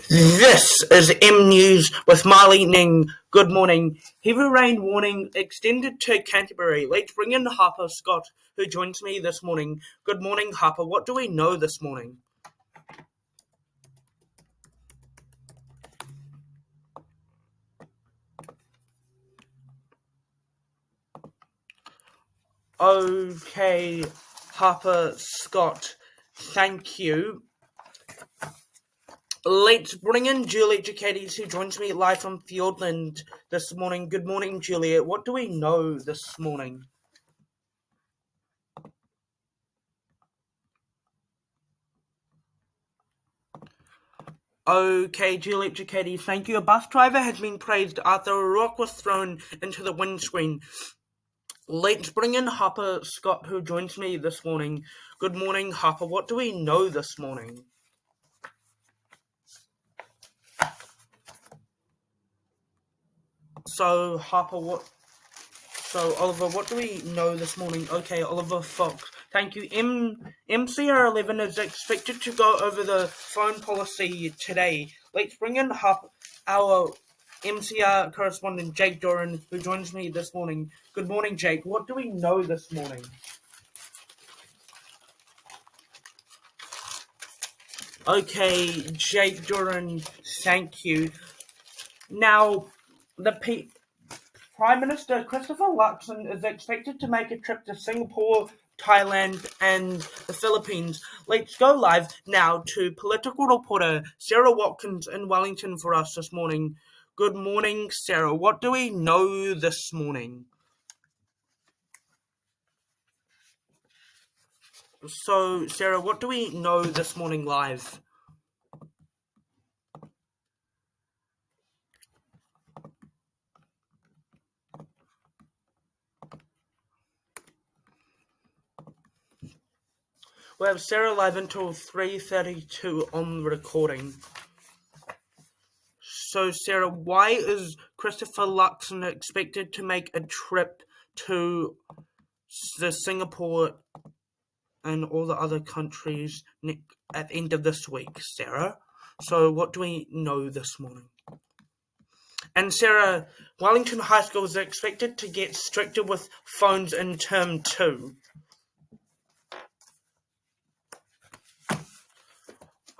This is M News with Marley Ning. Good morning. Heavy rain warning extended to Canterbury. Let's bring in Harper Scott, who joins me this morning. Good morning, Harper. What do we know this morning? Okay, Harper Scott, thank you. Let's bring in Juliet Jacates, who joins me live from Fiordland this morning. Good morning, Juliet. What do we know this morning? Okay, Juliet Jacates, thank you. A bus driver has been praised after a rock was thrown into the windscreen. Let's bring in Harper Scott, who joins me this morning. Good morning, Harper. What do we know this morning? So, Harper, Oliver, what do we know this morning? Okay, Oliver Fox. Thank you. MCR11 is expected to go over the phone policy today. Let's bring in our MCR correspondent, Jake Doran, who joins me this morning. Good morning, Jake. What do we know this morning? Okay, Jake Doran, thank you. Now, the Prime Minister Christopher Luxon is expected to make a trip to Singapore, Thailand, and the Philippines. Let's go live now to political reporter Sarah Watkins in Wellington for us this morning. Good morning, Sarah. What do we know this morning? So, Sarah, what do we know this morning live? We have Sarah live until 3:32 on the recording. So, Sarah, why is Christopher Luxon expected to make a trip to the Singapore and all the other countries at the end of this week, Sarah? So, what do we know this morning? And Sarah, Wellington High School is expected to get stricter with phones in term 2.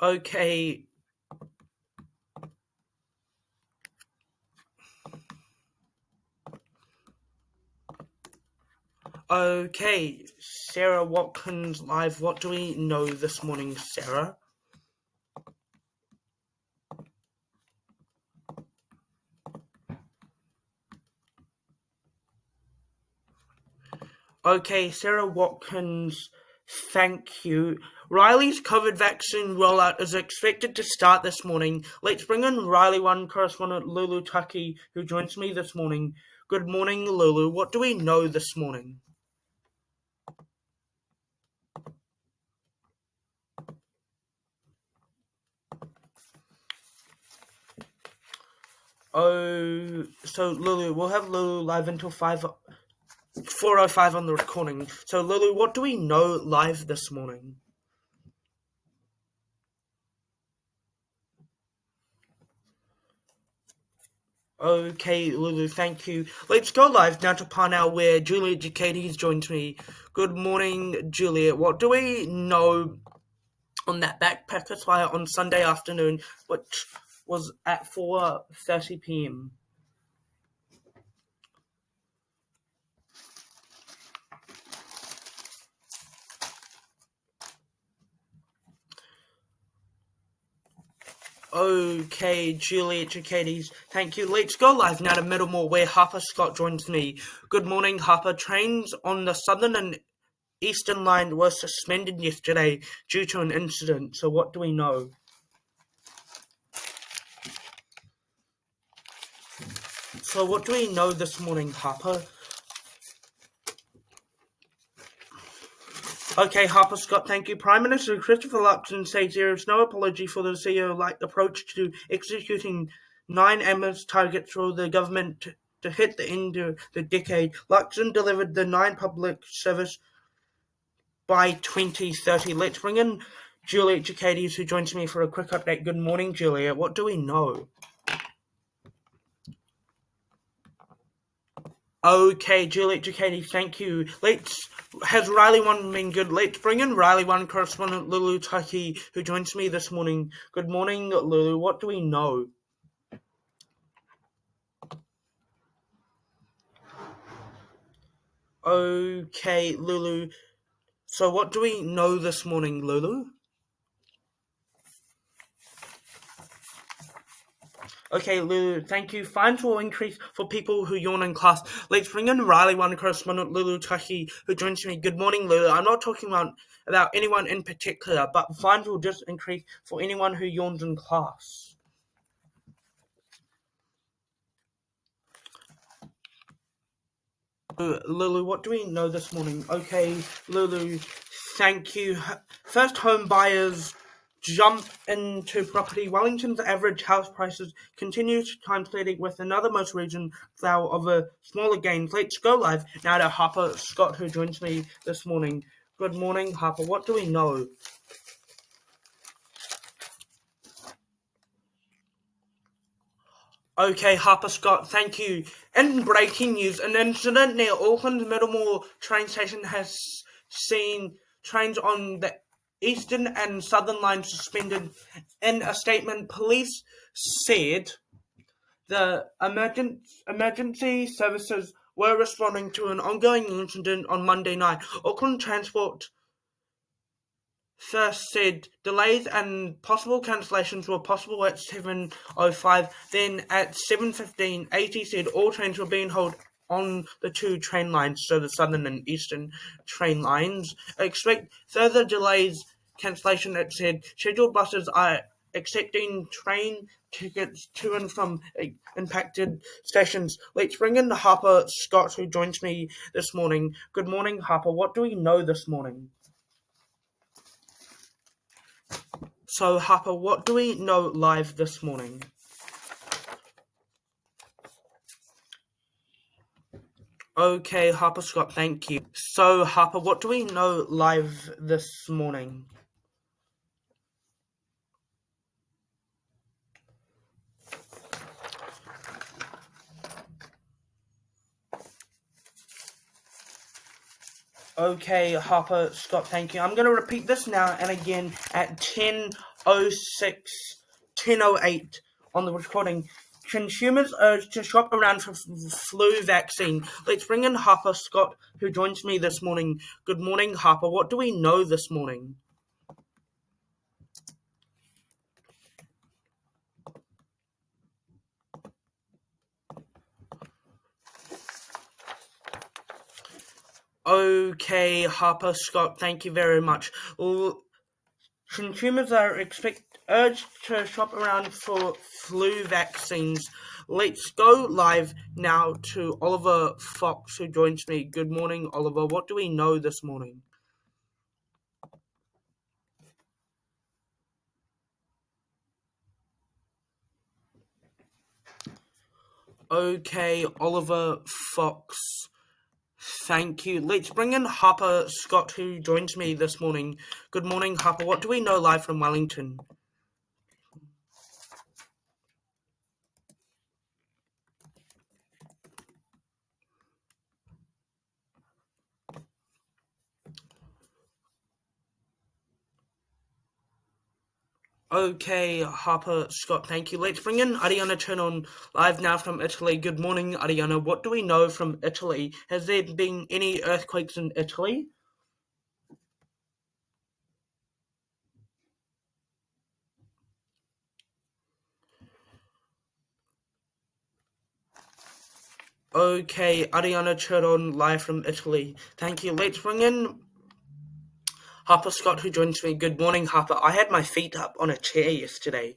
Okay. Okay, Sarah Watkins live. What do we know this morning, Sarah? Okay, Sarah Watkins, thank you. Riley's COVID vaccine rollout is expected to start this morning. Let's bring in Riley 1 correspondent Lulu Taki, who joins me this morning. Good morning, Lulu. What do we know this morning? Oh, so Lulu, we'll have Lulu live until 4:05 on the recording. So Lulu, what do we know live this morning? Okay, Lulu, thank you. Let's go live now to Parnell, where Juliet Jacates joins me. Good morning, Juliet. What do we know on that Backpackers fire on Sunday afternoon, which was at 4:30 p.m.? Okay, Juliet Jacates, thank you. Let's go live now to Middlemore, where Harper Scott joins me. Good morning, Harper. Trains on the Southern and Eastern Line were suspended yesterday due to an incident. So what do we know? So what do we know this morning, Harper? Okay, Harper Scott, thank you. Prime Minister Christopher Luxon says there is no apology for the CEO-like approach to executing 9 ambitious targets for the government to hit the end of the decade. Luxon delivered the 9 public service by 2030. Let's bring in Juliet Jacades, who joins me for a quick update. Good morning, Juliet. What do we know? Okay, Juliet Jacades, thank you. Has Riley One been good? Let's bring in Riley One correspondent Lulu Taki, who joins me this morning. Good morning, Lulu. What do we know? Okay, Lulu. So what do we know this morning, Lulu? Okay, Lulu, thank you. Fines will increase for people who yawn in class. Let's bring in Riley One correspondent Lulu Taki, who joins me. Good morning, Lulu. I'm not talking about anyone in particular, but fines will just increase for anyone who yawns in class. Lulu, what do we know this morning? Okay, Lulu, thank you. First home buyers jump into property. Wellington's average house prices continue to climb steady with another most recent flow of a smaller gains. Let's go live now to Harper Scott, who joins me this morning. Good morning, Harper. What do we know? Okay, Harper Scott, thank you. In breaking news, an incident near Auckland's Middlemore train station has seen trains on the eastern and southern lines suspended. In a statement, police said the emergency services were responding to an ongoing incident on Monday night. Auckland Transport first said delays and possible cancellations were possible at 7:05. Then at 7:15, AT said all trains were being held on the two train lines, so the southern and eastern train lines. Expect further delays, cancellation, it said. Scheduled buses are accepting train tickets to and from impacted stations. Let's bring in Harper Scott, who joins me this morning. Good morning, Harper. What do we know this morning? So, Harper, what do we know live this morning? Okay, Harper Scott, thank you. So, Harper, what do we know live this morning? Okay, Harper Scott, thank you. I'm going to repeat this now and again at 10:06, 10:08 on the recording. Consumers urged to shop around for flu vaccine. Let's bring in Harper Scott, who joins me this morning. Good morning, Harper. What do we know this morning? Okay, Harper Scott, thank you very much. Consumers are urged to shop around for flu vaccines. Let's go live now to Oliver Fox, who joins me. Good morning, Oliver. What do we know this morning? Okay, Oliver Fox. Thank you. Let's bring in Harper Scott, who joins me this morning. Good morning, Harper. What do we know live from Wellington? Okay, Harper Scott, thank you. Let's bring in Ariana Turn live now from Italy. Good morning, Ariana. What do we know from Italy? Has there been any earthquakes in Italy? Okay, Ariana Turn live from Italy. Thank you. Let's bring in Harper Scott, who joins me. Good morning, Harper. I had my feet up on a chair yesterday.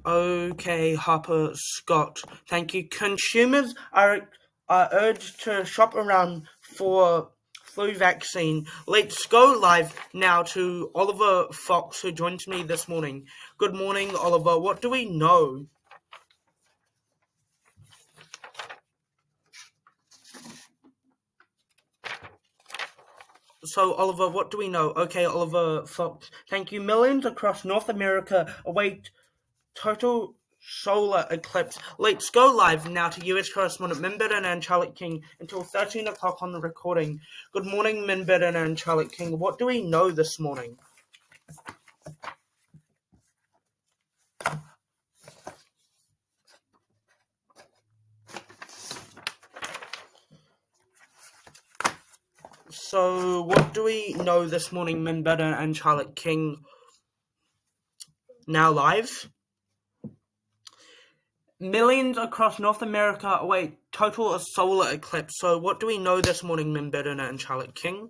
Okay, Harper Scott. Thank you. Consumers are urged to shop around for flu vaccine. Let's go live now to Oliver Fox, who joins me this morning. Good morning, Oliver. What do we know? So, Oliver, what do we know? Okay, Oliver Fox. Thank you. Millions across North America await total solar eclipse. Let's go live now to US correspondent Minbitten and Charlotte King until 13 o'clock on the recording. Good morning, Minbitten and Charlotte King. What do we know this morning? So, what do we know this morning, Minbitten and Charlotte King? Now live. Millions across North America await total solar eclipse. So, what do we know this morning, Minbitten and Charlotte King?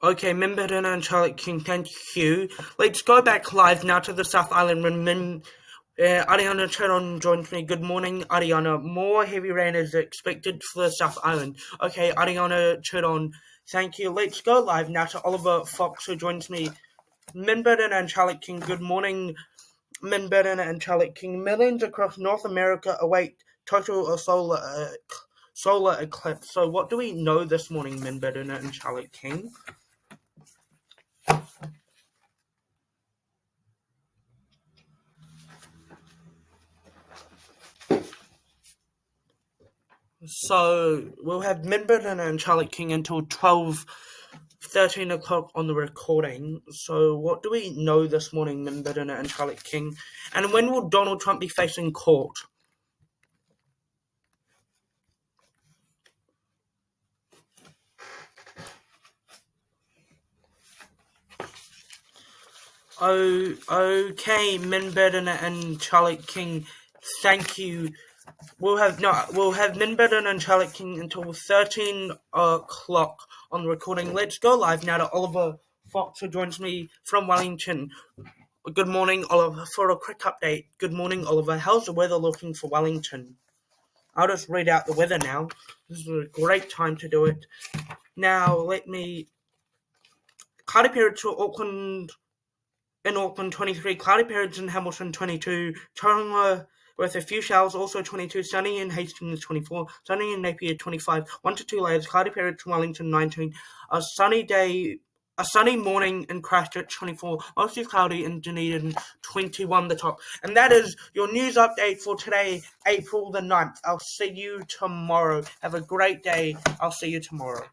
Okay, Minbitten and Charlotte King, thank you. Let's go back live now to the South Island when Ariana Cheron joins me. Good morning, Ariana. More heavy rain is expected for the South Island. Okay, Ariana Cheron, thank you. Let's go live now to Oliver Fox, who joins me. Minbitten and Charlotte King, good morning, Minbitten and Charlotte King. Millions across North America await total solar eclipse. So what do we know this morning, Minbitten and Charlotte King? So we'll have Minbitten and Charlotte King until 13 o'clock on the recording. So what do we know this morning, Minbitten and Charlotte King? And when will Donald Trump be facing court? Oh, okay, Minbitten and Charlotte King, thank you. We'll have Minbitten and Charlotte King until 13 o'clock on the recording. Let's go live now to Oliver Fox, who joins me from Wellington. Good morning, Oliver. For a quick update, good morning, Oliver. How's the weather looking for Wellington? I'll just read out the weather now. This is a great time to do it. Now, cloudy periods to Auckland. In Auckland, 23, cloudy periods in Hamilton, 22, Tauranga with a few showers, also 22, sunny in Hastings, 24, sunny in Napier, 25, 1 to 2 layers, cloudy periods in Wellington, 19, a sunny morning in Christchurch, 24, mostly cloudy in Dunedin, 21 the top. And that is your news update for today, April the 9th. I'll see you tomorrow. Have a great day. I'll see you tomorrow.